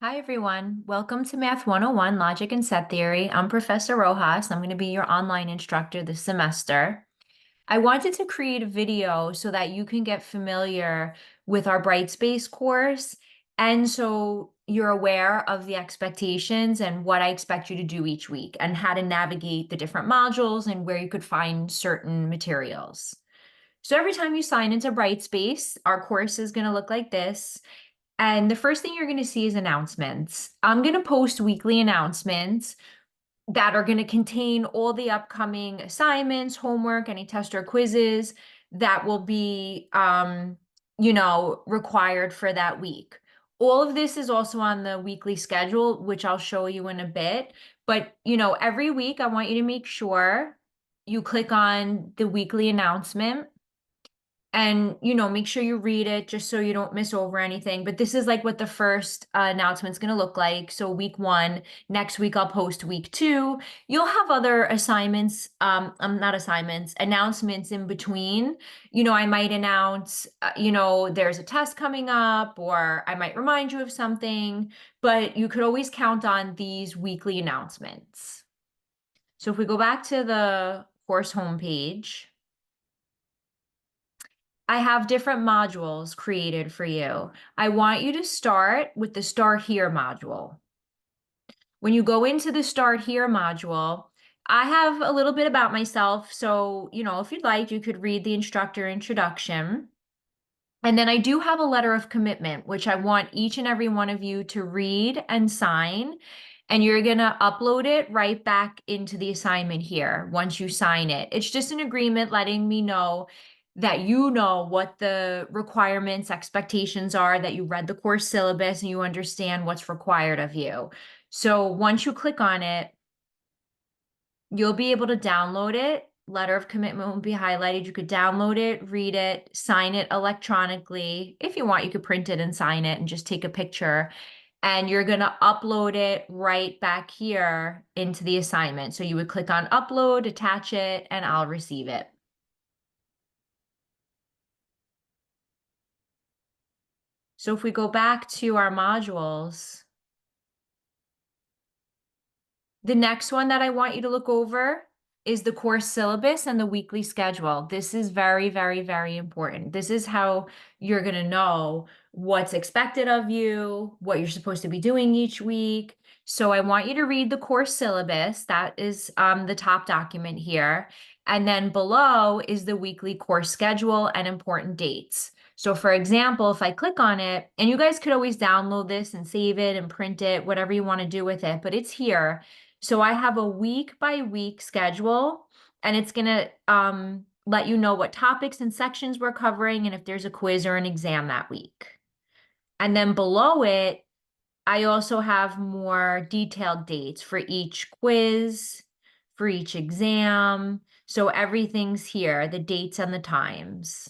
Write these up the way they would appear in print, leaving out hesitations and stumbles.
Hi, everyone. Welcome to Math 101, Logic and Set Theory. I'm Professor Rojas. I'm going to be your online instructor this semester. I wanted to create a video so that you can get familiar with our Brightspace course, and so you're aware of the expectations and what I expect you to do each week and how to navigate the different modules and where you could find certain materials. So every time you sign into Brightspace, our course is going to look like this. And the first thing you're going to see is announcements. I'm going to post weekly announcements that are going to contain all the upcoming assignments, homework, any test or quizzes that will be, required for that week. All of this is also on the weekly schedule, which I'll show you in a bit. But, every week I want you to make sure you click on the weekly announcement and make sure you read it just so you don't miss over anything. But this is like what the first announcement's going to look like. So week 1, next week I'll post week 2. You'll have other assignments, not assignments, announcements in between. I might announce, there's a test coming up, or I might remind you of something, but you could always count on these weekly announcements. So if we go back to the course homepage, I have different modules created for you. I want you to start with the Start Here module. When you go into the Start Here module, I have a little bit about myself. So, if you'd like, you could read the instructor introduction. And then I do have a letter of commitment, which I want each and every one of you to read and sign. And you're going to upload it right back into the assignment here once you sign it. It's just an agreement letting me know that you know what the requirements, expectations are, that you read the course syllabus and you understand what's required of you. So once you click on it, you'll be able to download it. Letter of commitment will be highlighted. You could download it, read it, sign it electronically. If you want, you could print it and sign it and just take a picture. And you're going to upload it right back here into the assignment. So you would click on upload, attach it, and I'll receive it. So if we go back to our modules, the next one that I want you to look over is the course syllabus and the weekly schedule. This is very, very, very important. This is how you're going to know what's expected of you, what you're supposed to be doing each week. So I want you to read the course syllabus. That is the top document here. And then below is the weekly course schedule and important dates. So for example, if I click on it, and you guys could always download this and save it and print it, whatever you want to do with it, but it's here. So I have a week by week schedule, and it's going to let you know what topics and sections we're covering and if there's a quiz or an exam that week. And then below it, I also have more detailed dates for each quiz, for each exam. So everything's here, the dates and the times.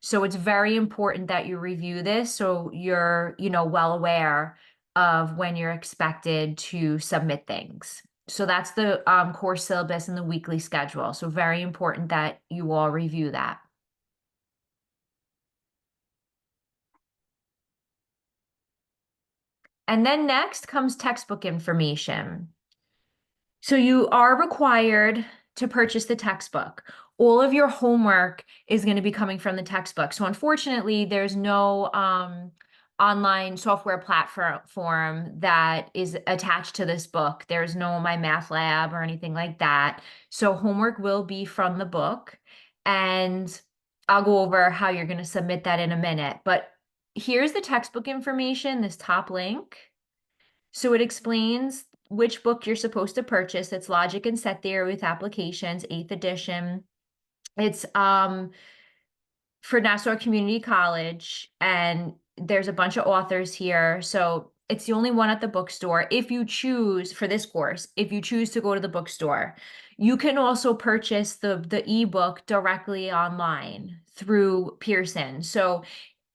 So it's very important that you review this so you're, well aware of when you're expected to submit things. So that's the course syllabus and the weekly schedule. So very important that you all review that. And then next comes textbook information. So you are required to purchase the textbook. All of your homework is going to be coming from the textbook. So unfortunately, there's no online software platform that is attached to this book. There's no My Math Lab or anything like that. So homework will be from the book. And I'll go over how you're going to submit that in a minute. But here's the textbook information, this top link. So it explains which book you're supposed to purchase. It's Logic and Set Theory with Applications, 8th edition. It's for Nassau Community College, and there's a bunch of authors here. So it's the only one at the bookstore. If you choose for this course, if you choose to go to the bookstore, you can also purchase the ebook directly online through Pearson. So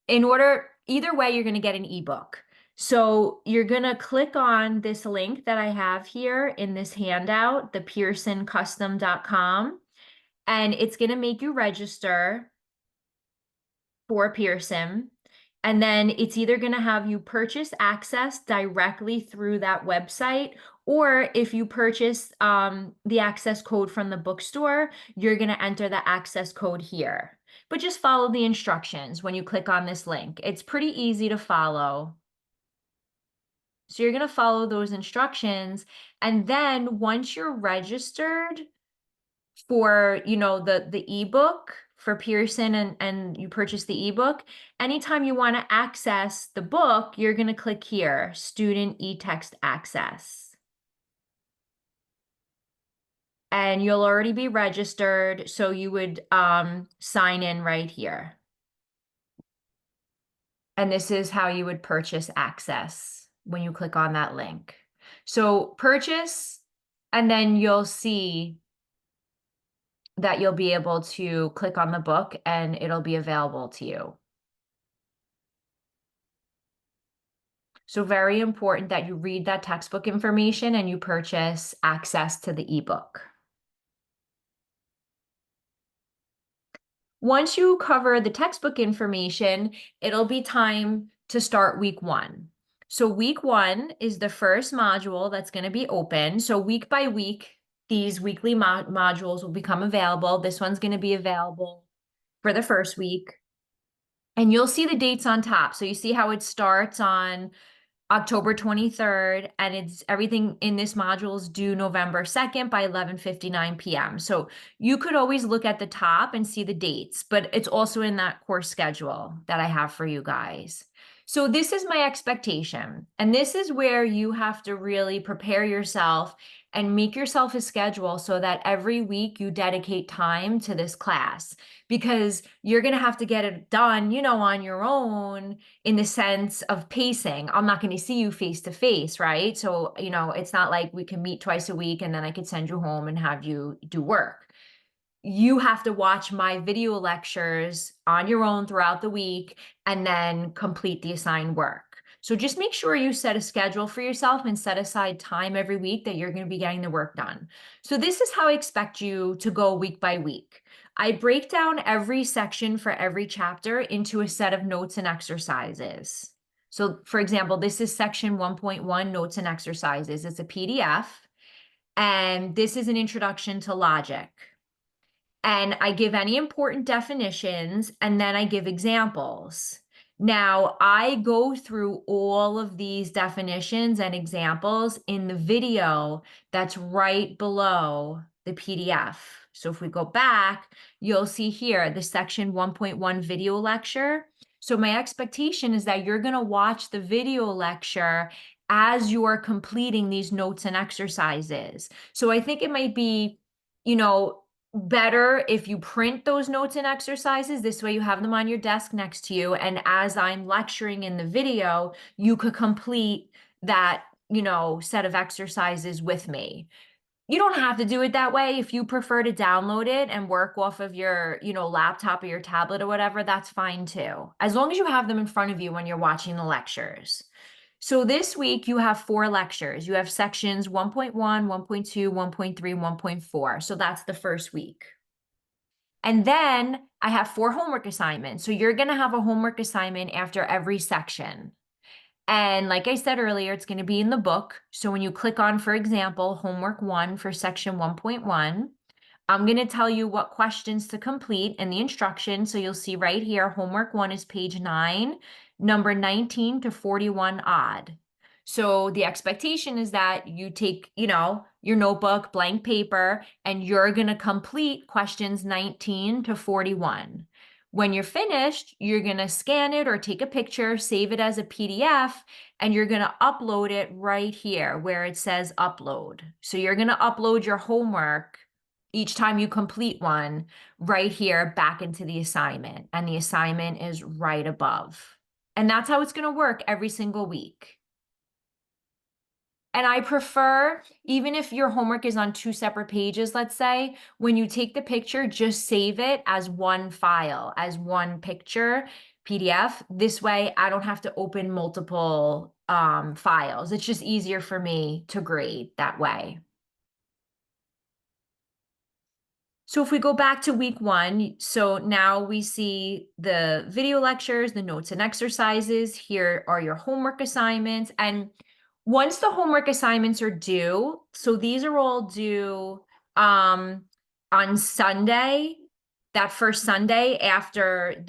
either way, you're going to get an ebook. So you're going to click on this link that I have here in this handout, the pearsoncustom.com, and it's going to make you register for Pearson. And then it's either going to have you purchase access directly through that website, or if you purchase the access code from the bookstore, you're going to enter the access code here. But just follow the instructions when you click on this link. It's pretty easy to follow. So you're going to follow those instructions. And then once you're registered for, the ebook for Pearson and you purchase the ebook, anytime you want to access the book, you're going to click here, Student eText Access. And you'll already be registered, so you would sign in right here. And this is how you would purchase access when you click on that link. So purchase, and then you'll see that you'll be able to click on the book and it'll be available to you. So very important that you read that textbook information and you purchase access to the ebook. Once you cover the textbook information, it'll be time to start week 1. So week 1 is the first module that's going to be open. So week by week, these weekly modules will become available. This one's going to be available for the first week. And you'll see the dates on top. So you see how it starts on October 23rd, and it's everything in this module is due November 2nd by 11:59 p.m. So you could always look at the top and see the dates, but it's also in that course schedule that I have for you guys. So this is my expectation, and this is where you have to really prepare yourself and make yourself a schedule so that every week you dedicate time to this class, because you're going to have to get it done, on your own, in the sense of pacing. I'm not going to see you face to face, right? So, it's not like we can meet twice a week and then I could send you home and have you do work. You have to watch my video lectures on your own throughout the week and then complete the assigned work. So just make sure you set a schedule for yourself and set aside time every week that you're going to be getting the work done. So this is how I expect you to go week by week. I break down every section for every chapter into a set of notes and exercises. So for example, this is section 1.1, notes and exercises. It's a PDF, and this is an introduction to logic. And I give any important definitions, and then I give examples. Now, I go through all of these definitions and examples in the video that's right below the PDF. So if we go back, you'll see here the section 1.1 video lecture. So my expectation is that you're going to watch the video lecture as you're completing these notes and exercises. So I think it might be, better if you print those notes and exercises. This way you have them on your desk next to you. And as I'm lecturing in the video, you could complete that, set of exercises with me. You don't have to do it that way. If you prefer to download it and work off of your, laptop or your tablet or whatever, that's fine too. As long as you have them in front of you when you're watching the lectures. So this week you have 4 lectures. You have sections 1.1, 1.2, 1.3, 1.4. So that's the first week. And then I have 4 homework assignments. So you're going to have a homework assignment after every section. And like I said earlier, it's going to be in the book. So when you click on, for example, homework 1 for section 1.1, I'm going to tell you what questions to complete in the instructions. So you'll see right here, homework 1 is page 9, number 19 to 41 odd. So the expectation is that you take, your notebook, blank paper, and you're going to complete questions 19 to 41. When you're finished, you're going to scan it or take a picture, save it as a PDF, and you're going to upload it right here where it says upload. So you're going to upload your homework each time you complete one right here back into the assignment. And the assignment is right above. And that's how it's going to work every single week. And I prefer, even if your homework is on 2 separate pages, let's say, when you take the picture, just save it as one file, as one picture, PDF. This way, I don't have to open multiple files. It's just easier for me to grade that way. So if we go back to week 1, so now we see the video lectures, the notes and exercises. Here are your homework assignments. And once the homework assignments are due, so these are all due on Sunday, that first Sunday after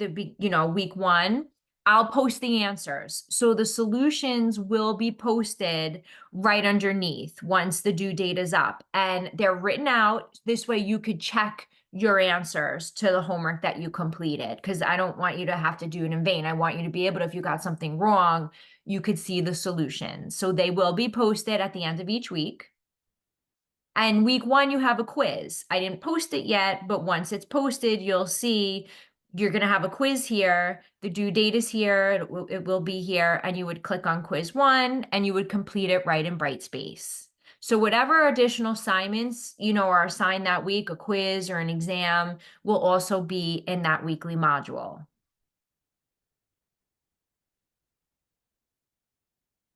week 1, I'll post the answers. So the solutions will be posted right underneath once the due date is up, and they're written out. This way you could check your answers to the homework that you completed, because I don't want you to have to do it in vain. I want you to be able to, if you got something wrong, you could see the solutions. So they will be posted at the end of each week. And week 1, you have a quiz. I didn't post it yet, but once it's posted, you'll see you're going to have a quiz here. The due date is here. It will be here. And you would click on quiz 1 and you would complete it right in Brightspace. So whatever additional assignments, are assigned that week, a quiz or an exam, will also be in that weekly module.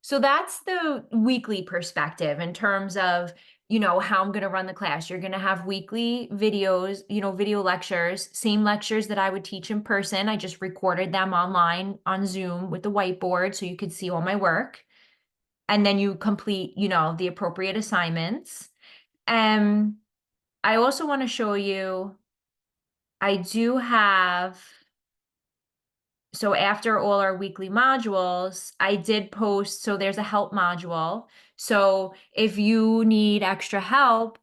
So that's the weekly perspective in terms of, how I'm going to run the class. You're going to have weekly videos, video lectures, same lectures that I would teach in person. I just recorded them online on Zoom with the whiteboard so you could see all my work. And then you complete, the appropriate assignments. I also want to show you, I do have, so after all our weekly modules, I did post, so there's a help module. So if you need extra help,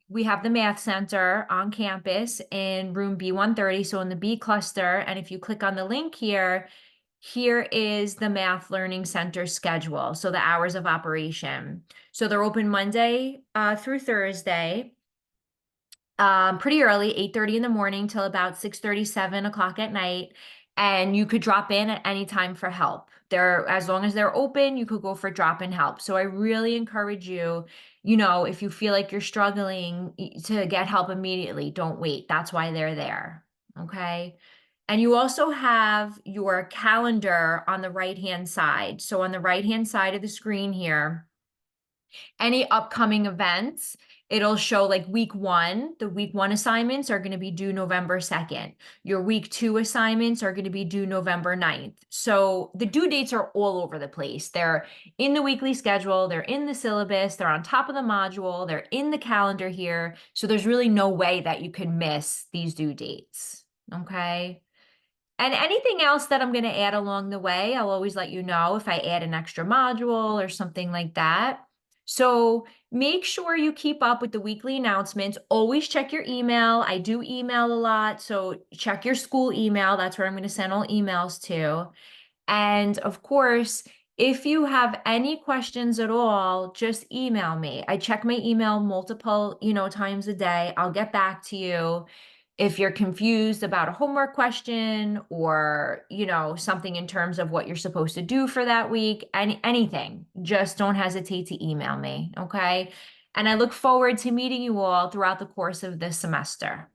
we have the Math Center on campus in room B130, so in the B cluster. And if you click on the link here, here is the Math Learning Center schedule, so the hours of operation. So they're open Monday through Thursday, pretty early, 8:30 in the morning till about 6:30, 7 o'clock at night. And you could drop in at any time for help. As long as they're open, you could go for drop-in help. So I really encourage you, if you feel like you're struggling to get help immediately, don't wait. That's why they're there. Okay. And you also have your calendar on the right-hand side. So on the right-hand side of the screen here, any upcoming events, it'll show like week 1, the week 1 assignments are going to be due November 2nd. Your week 2 assignments are going to be due November 9th. So the due dates are all over the place. They're in the weekly schedule, they're in the syllabus, they're on top of the module, they're in the calendar here. So there's really no way that you can miss these due dates. Okay. And anything else that I'm going to add along the way, I'll always let you know if I add an extra module or something like that. So make sure you keep up with the weekly announcements. Always check your email. I do email a lot, so check your school email. That's where I'm going to send all emails to. And of course, if you have any questions at all, just email me. I check my email multiple, times a day. I'll get back to you. If you're confused about a homework question or, something in terms of what you're supposed to do for that week, anything, just don't hesitate to email me, okay? And I look forward to meeting you all throughout the course of this semester.